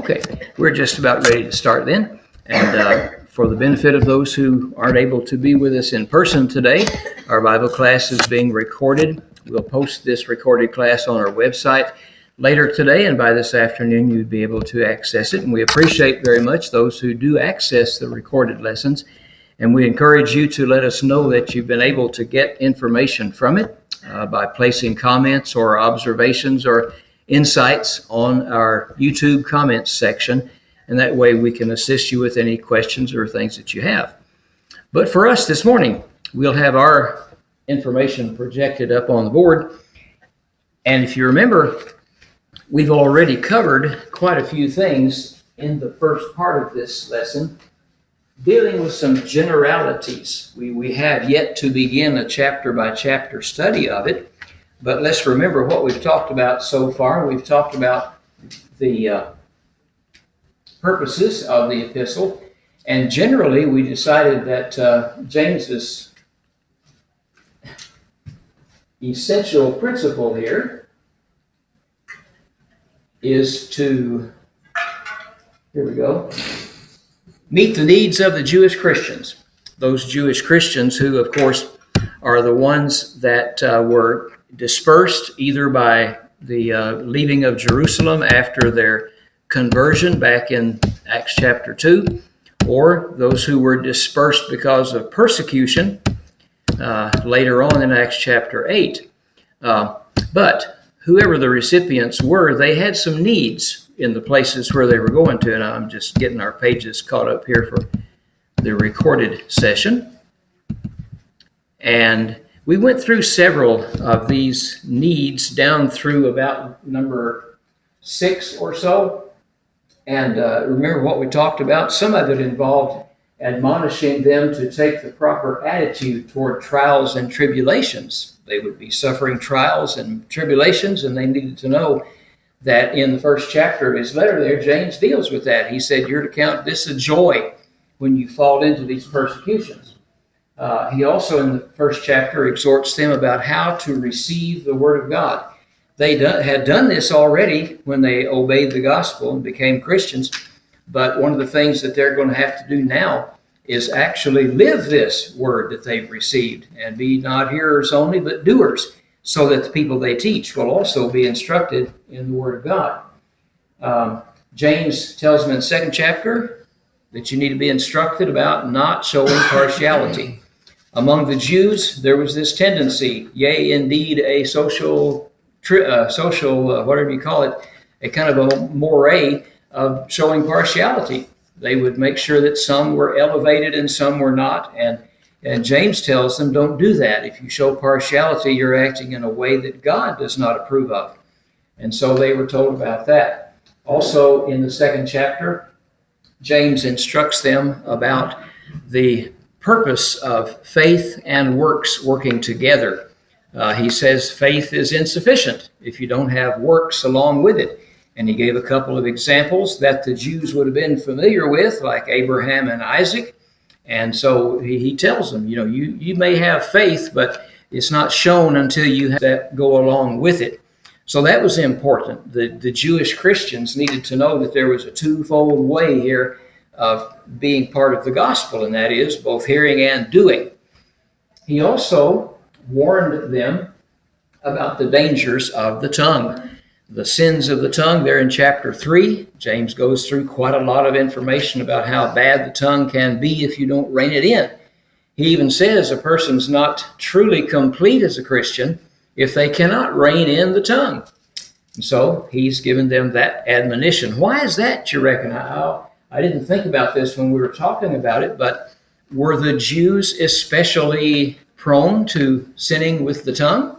Okay, we're just about ready to start then. And for the benefit of those who aren't able to be with us in person today, our Bible class is being recorded. We'll post this recorded class on our website later today, and by this afternoon you'd be able to access it. And we appreciate very much those who do access the recorded lessons. And we encourage you to let us know that you've been able to get information from it by placing comments or observations or insights on our YouTube comments section, and that way we can assist you with any questions or things that you have. But for us this morning, we'll have our information projected up on the board. And if you remember, we've already covered quite a few things in the first part of this lesson, dealing with some generalities. We have yet to begin a chapter by chapter study of it. But let's remember what we've talked about so far. We've talked about the purposes of the epistle, and generally we decided that James's essential principle here is to, meet the needs of the Jewish Christians. Those Jewish Christians who, of course, are the ones that were dispersed either by the leaving of Jerusalem after their conversion back in Acts chapter 2, or those who were dispersed because of persecution later on in Acts chapter 8. But whoever the recipients were, they had some needs in the places where they were going to, and I'm just getting our pages caught up here for the recorded session. And we went through several of these needs down through about number 6 or so. And remember what we talked about? Some of it involved admonishing them to take the proper attitude toward trials and tribulations. They would be suffering trials and tribulations, and they needed to know that in the first chapter of his letter there, James deals with that. He said, you're to count this a joy when you fall into these persecutions. He also, in the first chapter, exhorts them about how to receive the Word of God. They had done this already when they obeyed the gospel and became Christians, but one of the things that they're going to have to do now is actually live this Word that they've received, and be not hearers only, but doers, so that the people they teach will also be instructed in the Word of God. James tells them in the second chapter that you need to be instructed about not showing partiality. Among the Jews, there was this tendency, yea, indeed, a social, whatever you call it, a kind of a moray of showing partiality. They would make sure that some were elevated and some were not. And James tells them, don't do that. If you show partiality, you're acting in a way that God does not approve of. And so they were told about that. Also, in the second chapter, James instructs them about the purpose of faith and works working together. He says faith is insufficient if you don't have works along with it. And he gave a couple of examples that the Jews would have been familiar with, like Abraham and Isaac. And so he tells them, you may have faith, but it's not shown until you have that go along with it. So that was important. The Jewish Christians needed to know that there was a twofold way here of being part of the gospel, and that is both hearing and doing. He also warned them about the dangers of the tongue. The sins of the tongue, there in chapter 3, James goes through quite a lot of information about how bad the tongue can be if you don't rein it in. He even says a person's not truly complete as a Christian if they cannot rein in the tongue. And so he's given them that admonition. Why is that, you reckon? I didn't think about this when we were talking about it, but were the Jews especially prone to sinning with the tongue?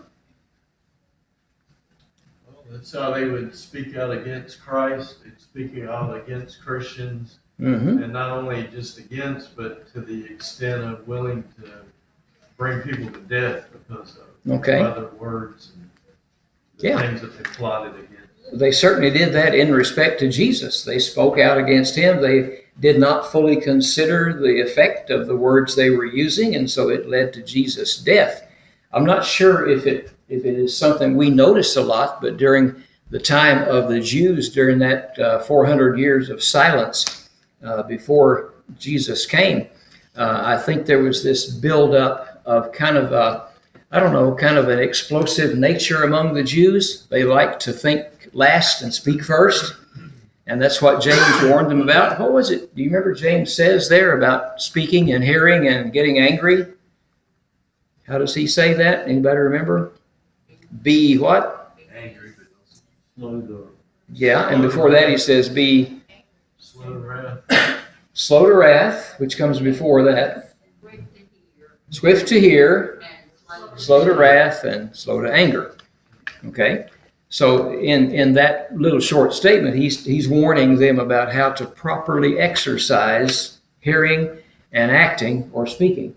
That's how they would speak out against Christ, speaking out against Christians, and not only just against, but to the extent of willing to bring people to death because of other words and things that they plotted against. They certainly did that in respect to Jesus. They spoke out against him. They did not fully consider the effect of the words they were using, and so it led to Jesus' death. I'm not sure if it is something we notice a lot, but during the time of the Jews during that 400 years of silence before Jesus came. I think there was this buildup of kind of kind of an explosive nature among the Jews. They like to think last and speak first. And that's what James warned them about. What was it? Do you remember James says there about speaking and hearing and getting angry? How does he say that? Anybody remember? Be what? Angry, but slow to. Yeah, and before that he says be Slow to wrath. Slow to wrath, which comes before that. Swift to hear, slow to wrath, and slow to anger. Okay? So in that little short statement, he's warning them about how to properly exercise hearing and acting or speaking.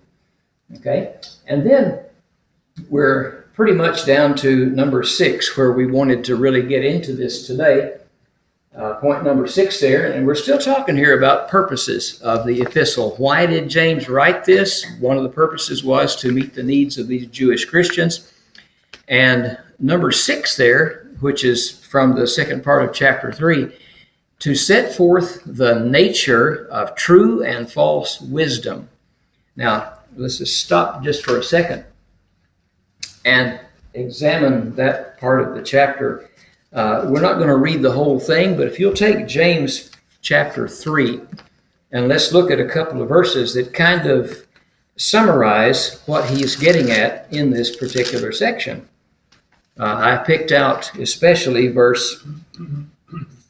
Okay? And then we're pretty much down to number 6, where we wanted to really get into this today. Point number 6 there, and we're still talking here about purposes of the epistle. Why did James write this? One of the purposes was to meet the needs of these Jewish Christians. And number 6 there, which is from the second part of chapter 3, to set forth the nature of true and false wisdom. Now, let's just stop just for a second and examine that part of the chapter. We're not going to read the whole thing, but if you'll take James chapter 3, and let's look at a couple of verses that kind of summarize what he's getting at in this particular section. I picked out especially verse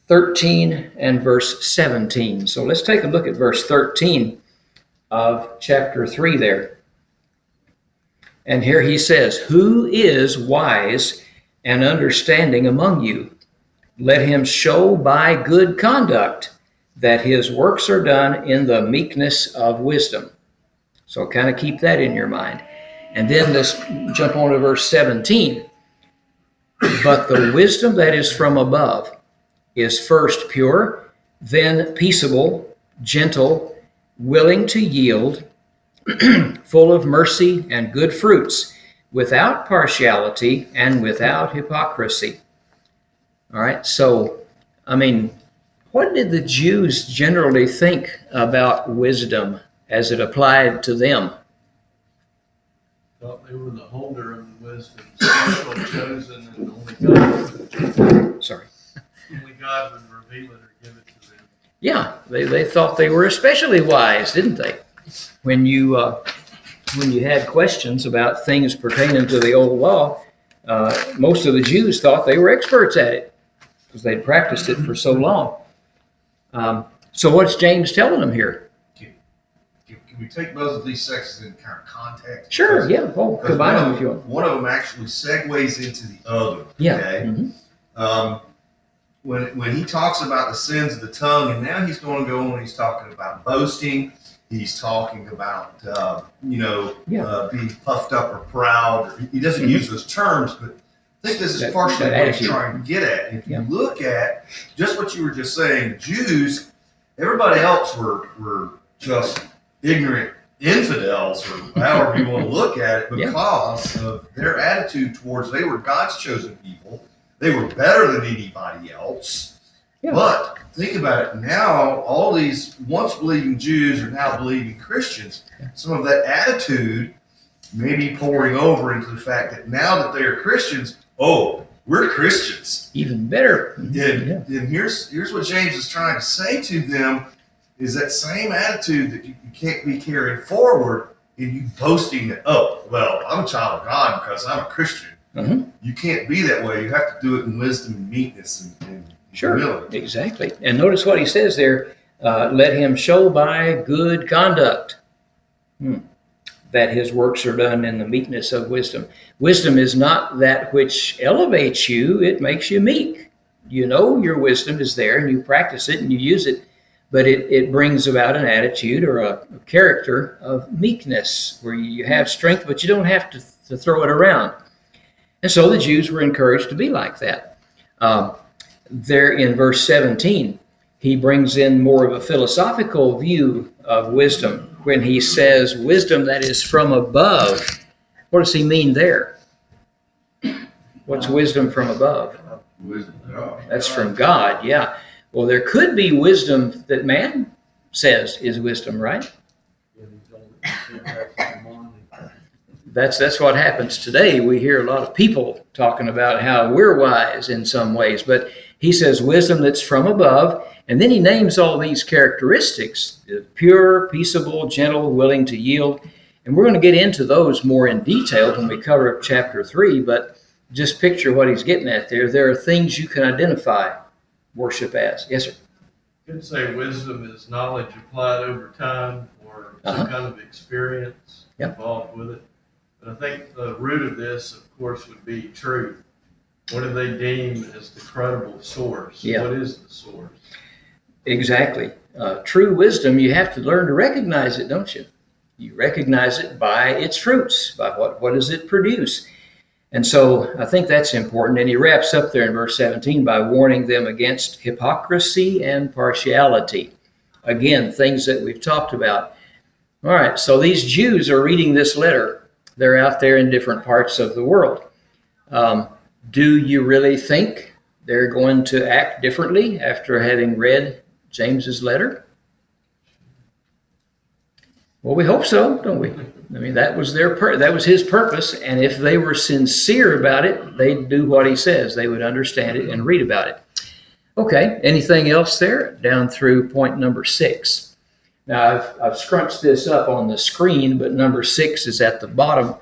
13 and verse 17. So let's take a look at verse 13 of chapter 3 there. And here he says, "Who is wise and understanding among you? Let him show by good conduct that his works are done in the meekness of wisdom." So kind of keep that in your mind. And then let's jump on to verse 17. "But the wisdom that is from above is first pure, then peaceable, gentle, willing to yield, full of mercy and good fruits, without partiality and without hypocrisy." All right, so, what did the Jews generally think about wisdom as it applied to them? Thought they were the holder of the wisdom, special, chosen, and only God. Sorry. Only God would reveal it or give it to them. Yeah, they thought they were especially wise, didn't they? When you had questions about things pertaining to the old law, most of the Jews thought they were experts at it because they'd practiced it for so long. So what's James telling them here? Can we take both of these sections in kind of context? Sure, yeah. Combine them if you want. One of them actually segues into the other. Yeah. Okay? Mm-hmm. When he talks about the sins of the tongue, and now he's going to go on, he's talking about boasting. He's talking about, being puffed up or proud. He doesn't use those terms, but I think this is partially what he's trying to get at. If you look at just what you were just saying, Jews, everybody else were just ignorant infidels, or however you want to look at it, because of their attitude towards, they were God's chosen people. They were better than anybody else. Yeah. But think about it. Now, all these once believing Jews are now believing Christians. Some of that attitude may be pouring over into the fact that now that they are Christians, we're Christians. Even better. And here's what James is trying to say to them, is that same attitude that you can't be carrying forward in you boasting that, I'm a child of God because I'm a Christian. Mm-hmm. You can't be that way. You have to do it in wisdom and meekness and sure, humility. Exactly. And notice what he says there, let him show by good conduct that his works are done in the meekness of wisdom. Wisdom is not that which elevates you, it makes you meek. You know your wisdom is there and you practice it and you use it, but it brings about an attitude or a character of meekness where you have strength, but you don't have to throw it around. And so the Jews were encouraged to be like that. There in verse 17, he brings in more of a philosophical view of wisdom when he says wisdom that is from above. What does he mean there? What's wisdom from above? Wisdom of God. That's from God, yeah. Well, there could be wisdom that man says is wisdom, right? That's what happens today. We hear a lot of people talking about how we're wise in some ways, but he says wisdom that's from above, and then he names all these characteristics: pure, peaceable, gentle, willing to yield. And we're going to get into those more in detail when we cover chapter 3, but just picture what he's getting at there. There are things you can identify worship as. Yes, sir? You could say wisdom is knowledge applied over time or some kind of experience involved with it. But I think the root of this, of course, would be truth. What do they deem as the credible source? Yeah. What is the source? Exactly. True wisdom, you have to learn to recognize it, don't you? You recognize it by its fruits, by what does it produce. And so I think that's important. And he wraps up there in verse 17 by warning them against hypocrisy and partiality. Again, things that we've talked about. All right, so these Jews are reading this letter. They're out there in different parts of the world. Do you really think they're going to act differently after having read James's letter? Well, we hope so, don't we? I mean, that was that was his purpose, and if they were sincere about it, they'd do what he says. They would understand it and read about it. Okay, anything else there? Down through point number 6. Now, I've scrunched this up on the screen, but number 6 is at the bottom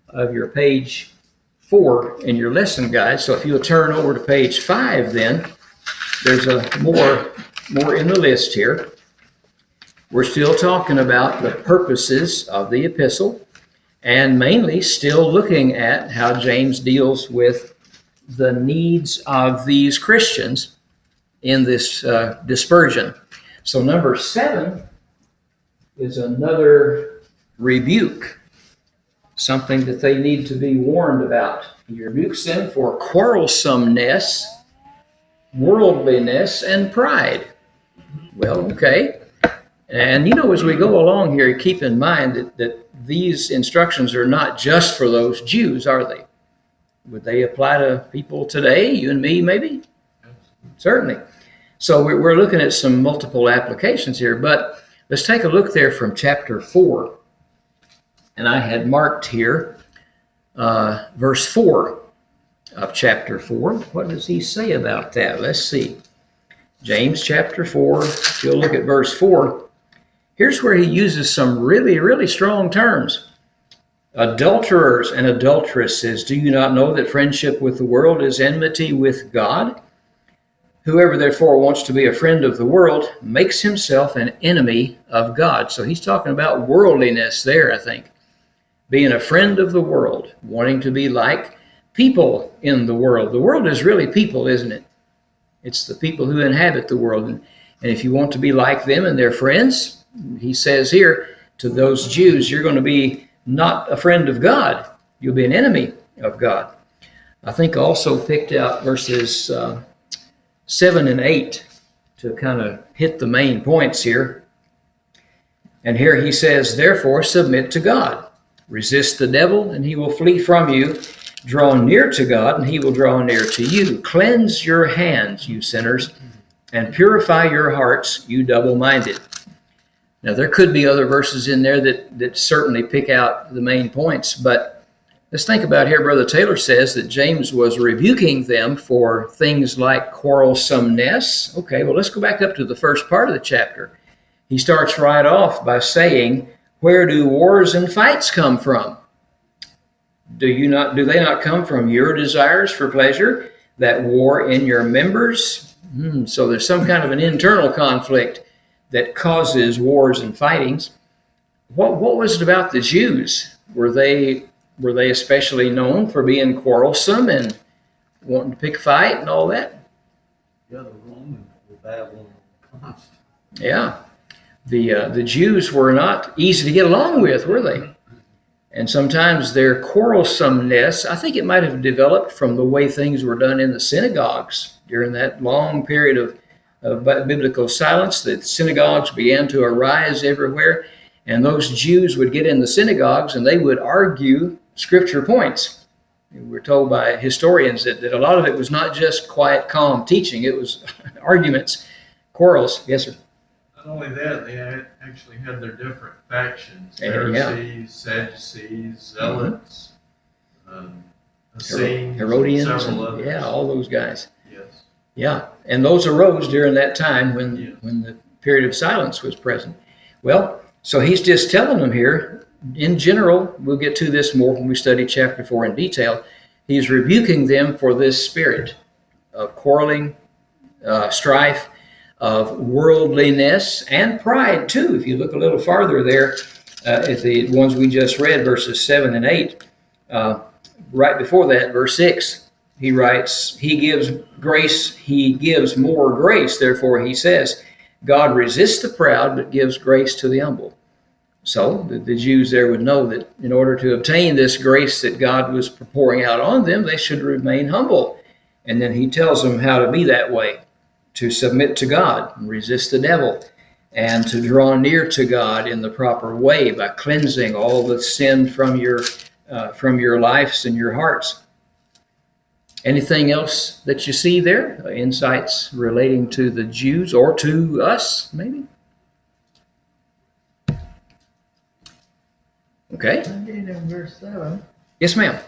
of your page 4 in your lesson guide. So if you'll turn over to page 5, then there's more in the list here. We're still talking about the purposes of the epistle, and mainly still looking at how James deals with the needs of these Christians in this dispersion. So number 7 is another rebuke, something that they need to be warned about. He rebukes them for quarrelsomeness, worldliness, and pride. Well, okay. And, as we go along here, keep in mind that these instructions are not just for those Jews, are they? Would they apply to people today, you and me, maybe? Certainly. So we're looking at some multiple applications here, but let's take a look there from chapter 4. And I had marked here verse 4 of chapter 4. What does he say about that? Let's see. James chapter 4, if you'll look at verse 4, here's where he uses some really, really strong terms. Adulterers and adulteresses, do you not know that friendship with the world is enmity with God? Whoever therefore wants to be a friend of the world makes himself an enemy of God. So he's talking about worldliness there, I think. Being a friend of the world, wanting to be like people in the world. The world is really people, isn't it? It's the people who inhabit the world. And if you want to be like them and their friends, he says here to those Jews, you're going to be not a friend of God. You'll be an enemy of God. I think also picked out verses 7 and 8 to kind of hit the main points here. And here he says, therefore submit to God. Resist the devil and he will flee from you. Draw near to God and he will draw near to you. Cleanse your hands, you sinners, and purify your hearts, you double-minded. Now, there could be other verses in there that certainly pick out the main points, but let's think about here. Brother Taylor says that James was rebuking them for things like quarrelsomeness. Okay, well, let's go back up to the first part of the chapter. He starts right off by saying, where do wars and fights come from? Do they not come from your desires for pleasure that war in your members? So there's some kind of an internal conflict that causes wars and fightings. What was it about the Jews? Were they especially known for being quarrelsome and wanting to pick a fight and all that? Yeah, the Romans were battling constantly. Yeah, the Jews were not easy to get along with, were they? And sometimes their quarrelsomeness, I think it might have developed from the way things were done in the synagogues during that long period of biblical silence. The synagogues began to arise everywhere, and those Jews would get in the synagogues and they would argue scripture points. We're told by historians that a lot of it was not just quiet, calm teaching. It was arguments, quarrels. Yes, sir. Not only that, they actually had their different factions: Yeah. Pharisees, Sadducees, Zealots, Essenes, Herodians, several others. Yeah, all those guys. Yes. Yeah, and those arose during that time when the period of silence was present. Well, so he's just telling them here, in general, we'll get to this more when we study chapter 4 in detail. He's rebuking them for this spirit of quarreling, strife, of worldliness, and pride too. If you look a little farther there at the ones we just read, verses 7 and 8, right before that, verse 6, he writes, he gives grace, he gives more grace. Therefore, he says, God resists the proud, but gives grace to the humble. So the Jews there would know that in order to obtain this grace that God was pouring out on them, they should remain humble. And then he tells them how to be that way, to submit to God and resist the devil, and to draw near to God in the proper way by cleansing all the sin from your lives and your hearts. Anything else that you see there? Insights relating to the Jews or to us, maybe? Okay. Again in verse 7. Yes, ma'am.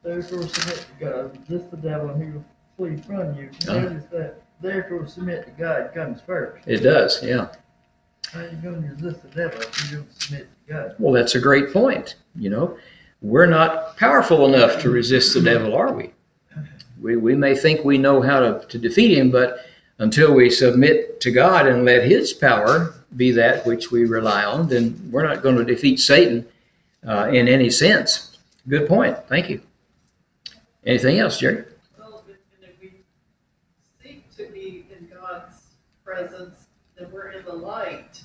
Therefore submit to God, resist the devil and he will flee from you. Notice that therefore submit to God comes first. It does, yeah. How are you going to resist the devil if you don't submit to God? Well, that's a great point. We're not powerful enough to resist the devil, are we? We may think we know how to defeat him, but until we submit to God and let his power be that which we rely on, then we're not going to defeat Satan in any sense. Good point. Thank you. Anything else, Jerry? Well, and if we seek to be in God's presence, then we're in the light,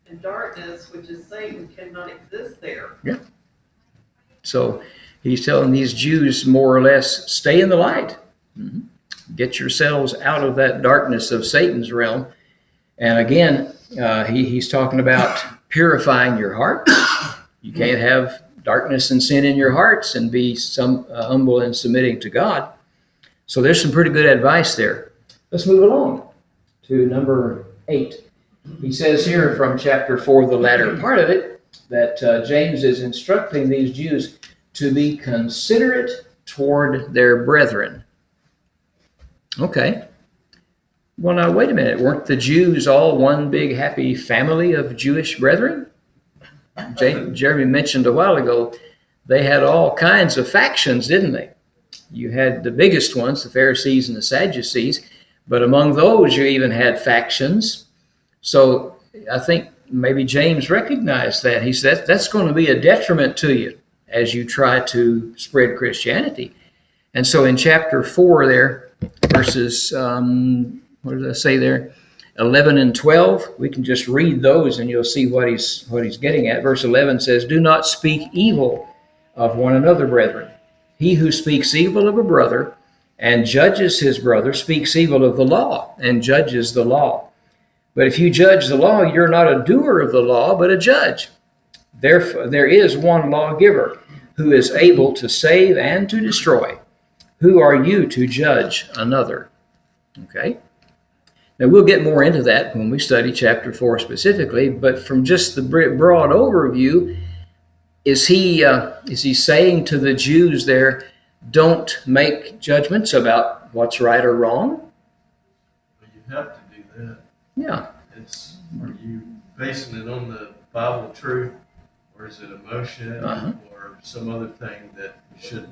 and darkness, which is Satan, cannot exist there. Yeah. So he's telling these Jews more or less, stay in the light. Mm-hmm. Get yourselves out of that darkness of Satan's realm. And again, he's talking about purifying your heart. You can't have darkness and sin in your hearts and be humble and submitting to God. So there's some pretty good advice there. Let's move along to number 8. He says here from chapter 4, the latter part of it, that James is instructing these Jews to be considerate toward their brethren. Okay. Well, now, wait a minute. Weren't the Jews all one big happy family of Jewish brethren? Jeremy mentioned a while ago, they had all kinds of factions, didn't they? You had the biggest ones, the Pharisees and the Sadducees, but among those you even had factions. So I think maybe James recognized that. He said that's going to be a detriment to you as you try to spread Christianity. And so in chapter 4 there, verses, what did I say there? 11 and 12, we can just read those and you'll see what he's getting at. Verse 11 says, do not speak evil of one another, brethren. He who speaks evil of a brother and judges his brother speaks evil of the law and judges the law. But if you judge the law, you're not a doer of the law, but a judge. Therefore, there is one lawgiver who is able to save and to destroy. Who are you to judge another? Okay. Now, we'll get more into that when we study chapter 4 specifically, but from just the broad overview, is he saying to the Jews there, don't make judgments about what's right or wrong? But you have to do that. Yeah. Are you basing it on the Bible truth, or is it emotion, or some other thing that you shouldn't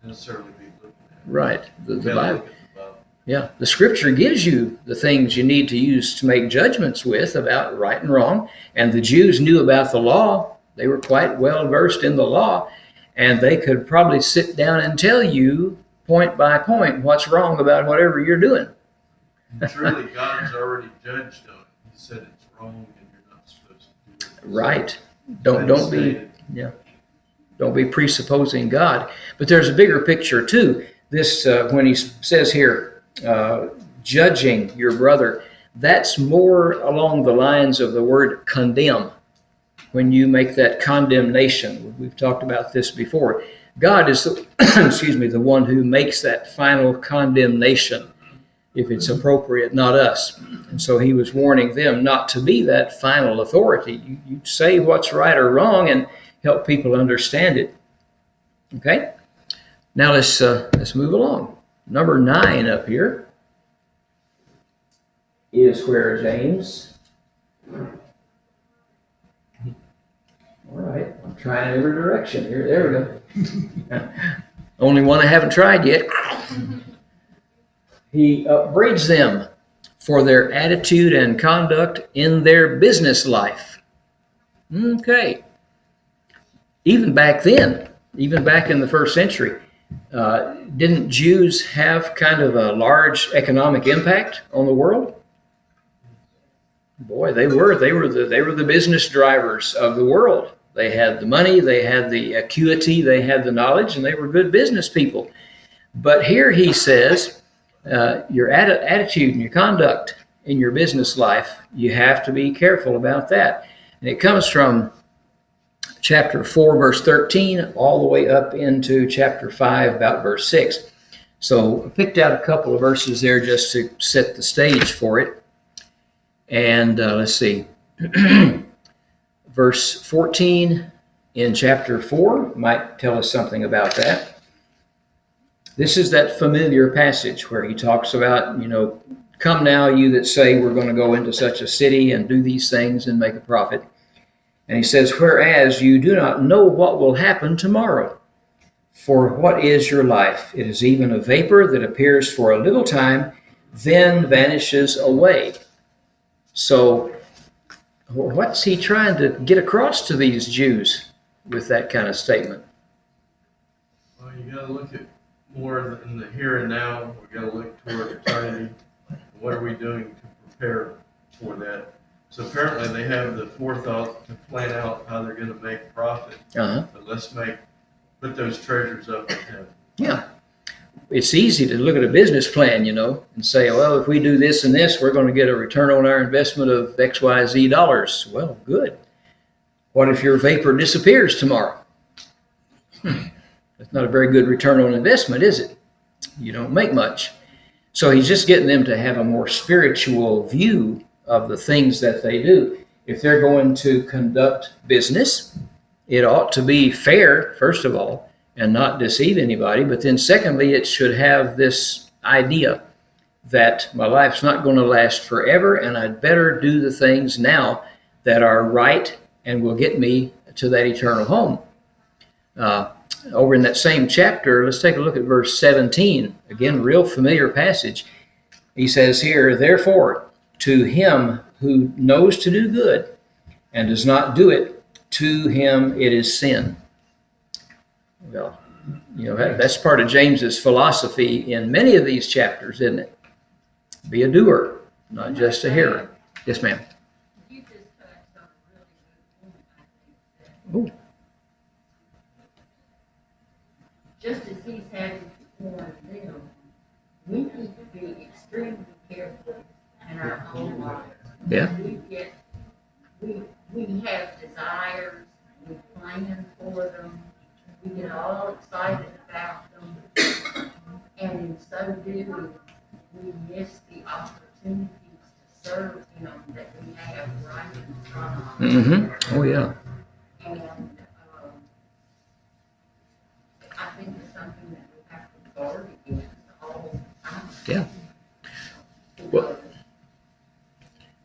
necessarily be looking at? Right. The Bible. Bible. Yeah, the Scripture gives you the things you need to use to make judgments with about right and wrong. And the Jews knew about the law. They were quite well versed in the law. And they could probably sit down and tell you point by point what's wrong about whatever you're doing. Truly, God's already judged on it. He said it's wrong and you're not supposed to do it. Right. Don't be presupposing God. But there's a bigger picture too. This when he says here, judging your brother, that's more along the lines of the word condemn. when you make that condemnation. We've talked about this before. God is the, excuse me, the one who makes that final condemnation, if it's appropriate, not us. And so he was warning them not to be that final authority. You say what's right or wrong and help people understand it. Okay? Now let's move along. Number 9 up here is where James. All right, I'm trying every direction here. There we go. Only one I haven't tried yet. He upbraids them for their attitude and conduct in their business life. Okay. Even back then, even back in the first century, didn't Jews have kind of a large economic impact on the world? Boy, they were the business drivers of the world. They had the money, they had the acuity, they had the knowledge, and they were good business people. But here he says, your attitude and your conduct in your business life, you have to be careful about that. And it comes from chapter 4, verse 13, all the way up into chapter 5, about verse 6. So I picked out a couple of verses there just to set the stage for it. And let's see. Verse 14 in chapter 4 might tell us something about that. This is that familiar passage where he talks about, come now, you that say we're going to go into such a city and do these things and make a profit. And he says, whereas you do not know what will happen tomorrow. For what is your life? It is even a vapor that appears for a little time, then vanishes away. So what's he trying to get across to these Jews with that kind of statement? Well, you got to look at more in the here and now. We got to look toward eternity. What are we doing to prepare for that? So apparently they have the forethought to plan out how they're going to make profit. But let's put those treasures up in heaven. Yeah. It's easy to look at a business plan, and say, well, if we do this and this, we're going to get a return on our investment of XYZ dollars. Well, good. What if your vapor disappears tomorrow? That's not a very good return on investment, is it? You don't make much. So he's just getting them to have a more spiritual view of the things that they do. If they're going to conduct business, it ought to be fair, first of all, and not deceive anybody. But then secondly, it should have this idea that my life's not going to last forever, and I'd better do the things now that are right and will get me to that eternal home. Over in that same chapter, let's take a look at verse 17. Again, real familiar passage. He says here, therefore, to him who knows to do good and does not do it, to him it is sin. Well, that's part of James's philosophy in many of these chapters, isn't it? Be a doer, not just a hearer. Yes, ma'am. You just touched on a really good point, I think. Ooh. Just as he's had to warn them, we need to be extremely careful in our own lives. Yeah. We have desires, we plan for them, we get all excited about them, and in so doing, we miss the opportunities to serve Him that we have right in front of us. Mm-hmm. Oh, yeah. And I think it's something that we have to guard against all the time. Yeah. Well,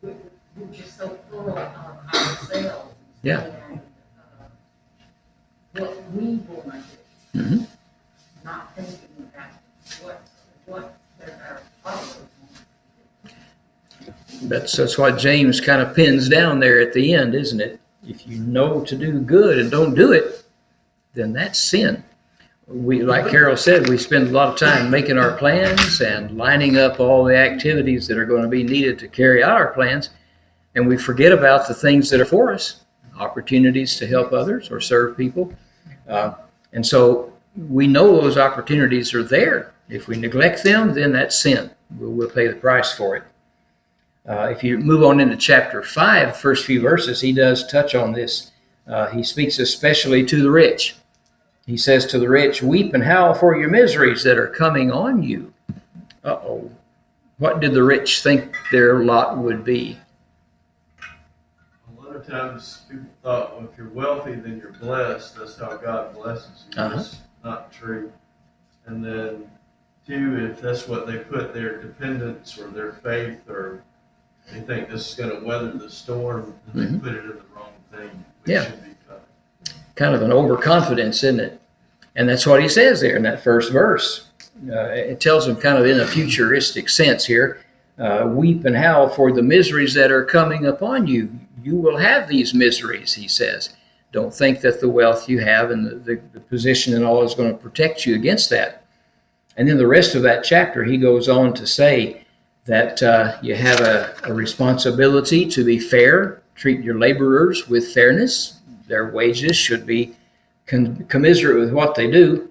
we're just so full of ourselves. Yeah. And what we want to do, Mm-hmm. not thinking about what does our followers want. That's what James kind of pins down there at the end, isn't it? If you know to do good and don't do it, then that's sin. We, like Carol said, we spend a lot of time making our plans and lining up all the activities that are going to be needed to carry out our plans, and we forget about the things that are for us, opportunities to help others or serve people. And so we know those opportunities are there. If we neglect them, then that's sin. We'll pay the price for it. If you move on into chapter 5, first few verses, he does touch on this he speaks especially to the rich. He says to the rich, weep and howl for your miseries that are coming on you. Uh-oh. What did the rich think their lot would be? A lot of times people thought, well, if you're wealthy, then you're blessed. That's how God blesses you. That's not true. And then, two, if that's what they put their dependence or their faith, or they think this is going to weather the storm, then they put it in the wrong thing. Which should be kind of an overconfidence, isn't it? And that's what he says there in that first verse. It tells them kind of in a futuristic sense here, weep and howl for the miseries that are coming upon you. You will have these miseries, he says. Don't think that the wealth you have and the position and all is going to protect you against that. And then the rest of that chapter, he goes on to say that you have a responsibility to be fair, treat your laborers with fairness. Their wages should be commiserate with what they do.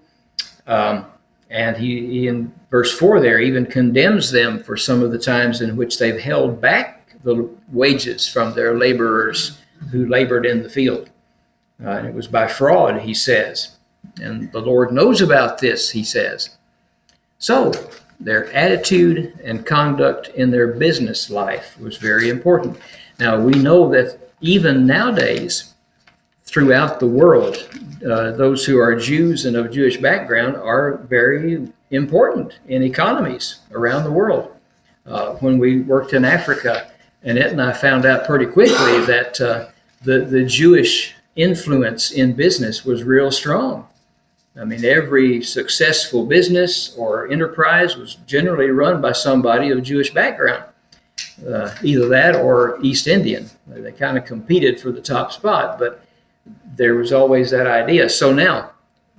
And he in verse 4 there even condemns them for some of the times in which they've held back the wages from their laborers who labored in the field. And it was by fraud, he says. And the Lord knows about this, he says. So their attitude and conduct in their business life was very important. Now we know that even nowadays, throughout the world, those who are Jews and of Jewish background are very important in economies around the world. When we worked in Africa, Annette and I found out pretty quickly that the Jewish influence in business was real strong. I mean, every successful business or enterprise was generally run by somebody of Jewish background, either that or East Indian. They kind of competed for the top spot, but there was always that idea. So now,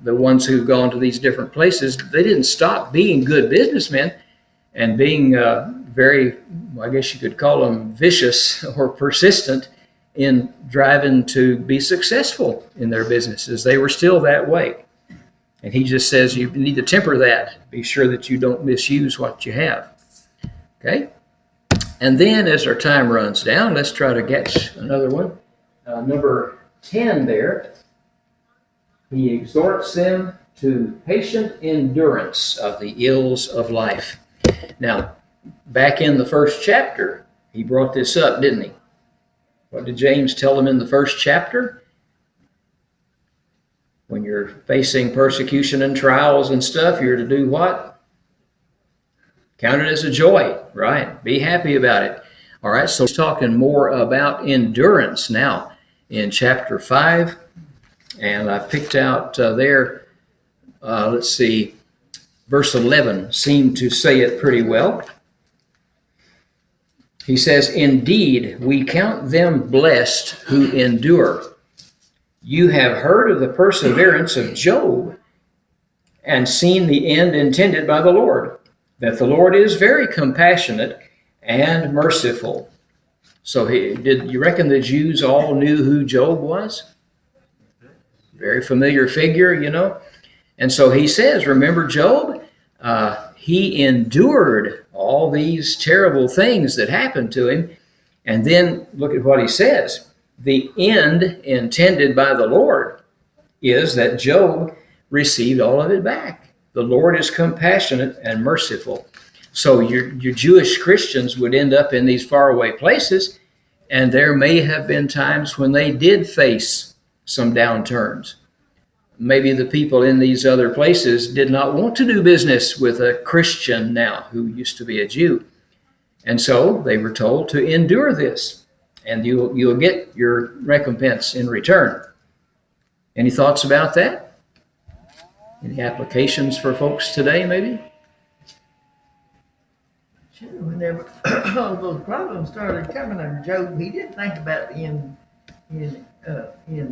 the ones who've gone to these different places, they didn't stop being good businessmen and being very, I guess you could call them vicious or persistent in driving to be successful in their businesses. They were still that way. And he just says you need to temper that. Be sure that you don't misuse what you have. Okay? And then as our time runs down, let's try to get another one. Number 10 there. He exhorts them to patient endurance of the ills of life. Now, back in the first chapter, he brought this up, didn't he? What did James tell them in the first chapter? When you're facing persecution and trials and stuff, you're to do what? Count it as a joy, right? Be happy about it. All right, so he's talking more about endurance now in chapter 5. And I picked out there, let's see, verse 11 seemed to say it pretty well. He says, indeed, we count them blessed who endure. You have heard of the perseverance of Job and seen the end intended by the Lord, that the Lord is very compassionate and merciful. So did you reckon the Jews all knew who Job was? Very familiar figure, you know. And so he says, remember Job? He endured all these terrible things that happened to him. And then look at what he says. The end intended by the Lord is that Job received all of it back. The Lord is compassionate and merciful. So your Jewish Christians would end up in these faraway places, and there may have been times when they did face some downturns. Maybe the people in these other places did not want to do business with a Christian now who used to be a Jew. And so they were told to endure this, and you'll get your recompense in return. Any thoughts about that? Any applications for folks today, maybe? Sure, whenever all those problems started coming on Job, he didn't think about the end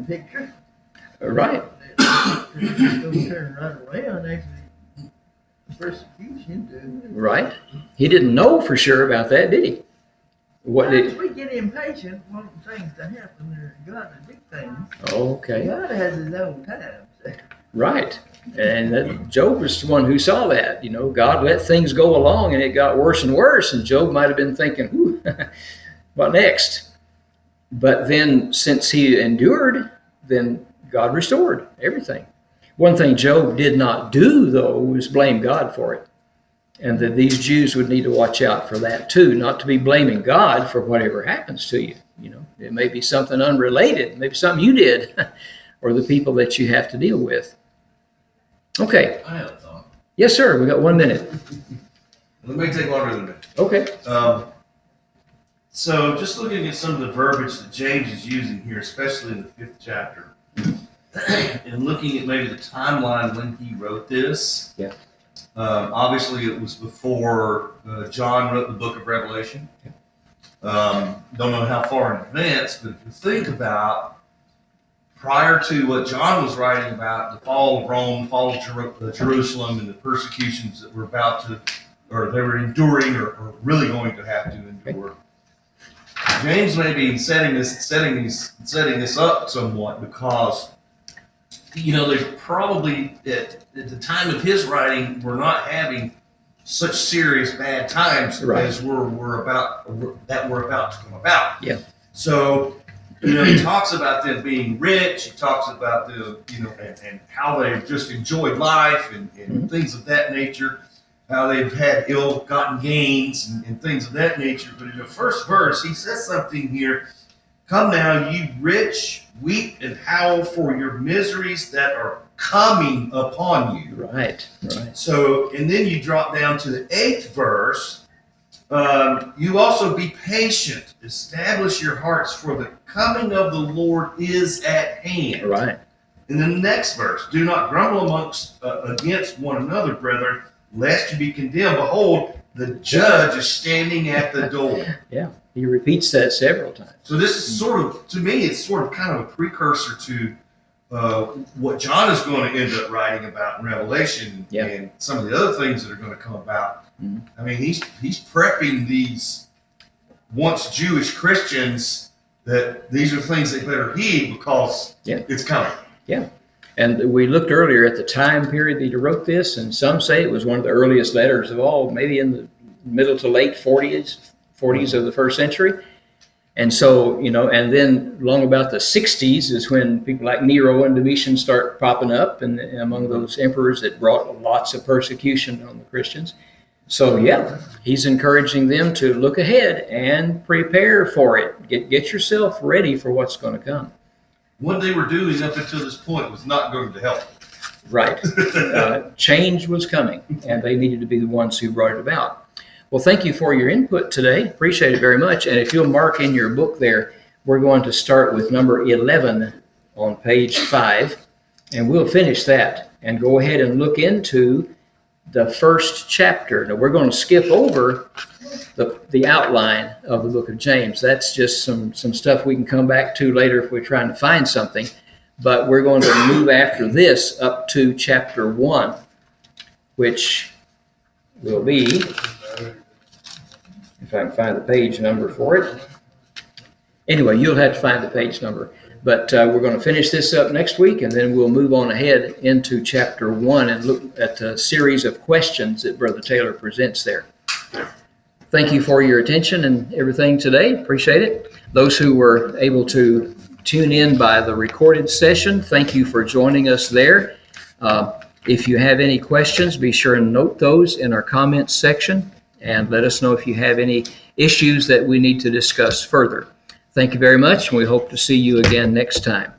picture. Right. It's going to turn right around after the persecution. Right. He didn't know for sure about that, did he? Sometimes we get impatient wanting things to happen there. God to do things. Okay. God has his own time. Right. And Job was the one who saw that. You know, God let things go along and it got worse and worse. And Job might have been thinking, what next? But then since he endured, then God restored everything. One thing Job did not do, though, was blame God for it. And that these Jews would need to watch out for that too, not to be blaming God for whatever happens to you. You know, it may be something unrelated, maybe something you did, or the people that you have to deal with. Okay. I have a thought. Yes, sir. We got 1 minute. It may take longer than a minute. Okay. So just looking at some of the verbiage that James is using here, especially in the 5th chapter, and looking at maybe the timeline when he wrote this. Yeah. Obviously, it was before John wrote the book of Revelation. Don't know how far in advance, but if you think about prior to what John was writing about, the fall of Rome, the fall of Jerusalem, and the persecutions that were about to, or they were enduring, or really going to have to endure. James may be setting this up somewhat because, you know, there's probably at the time of his writing, we're not having such serious bad times as we're about to come about. Yeah. So, you know, he talks about them being rich. He talks about the, you know, and how they've just enjoyed life and things of that nature. How they've had ill-gotten gains and things of that nature. But in the first verse, he says something here. Come now, you rich, weep and howl for your miseries that are coming upon you. Right. So, and then you drop down to the 8th verse. You also be patient. Establish your hearts, for the coming of the Lord is at hand. Right. In the next verse, do not grumble against one another, brethren, lest you be condemned. Behold, the judge is standing at the door. Yeah, he repeats that several times. So this is sort of, to me, it's sort of kind of a precursor to what John is going to end up writing about in Revelation and some of the other things that are going to come about. I mean, he's prepping these once Jewish Christians that these are things they better heed because it's coming. Yeah. And we looked earlier at the time period that he wrote this, and some say it was one of the earliest letters of all, maybe in the middle to late 40s of the first century. And so, you know, and then long about the 60s is when people like Nero and Domitian start popping up, and among those emperors that brought lots of persecution on the Christians. So, yeah, he's encouraging them to look ahead and prepare for it. Get yourself ready for what's going to come. What they were doing up until this point was not going to help. Right. Change was coming, and they needed to be the ones who brought it about. Well, thank you for your input today. Appreciate it very much. And if you'll mark in your book there, we're going to start with number 11 on page 5, and we'll finish that and go ahead and look into the first chapter. Now, we're going to skip over the outline of the book of James. That's just some stuff we can come back to later if we're trying to find something. But we're going to move after this up to chapter 1, which will be, if I can find the page number for it. Anyway, you'll have to find the page number. But we're going to finish this up next week, and then we'll move on ahead into chapter 1 and look at the series of questions that Brother Taylor presents there. Thank you for your attention and everything today. Appreciate it. Those who were able to tune in by the recorded session, thank you for joining us there. If you have any questions, be sure and note those in our comments section, and let us know if you have any issues that we need to discuss further. Thank you very much, and we hope to see you again next time.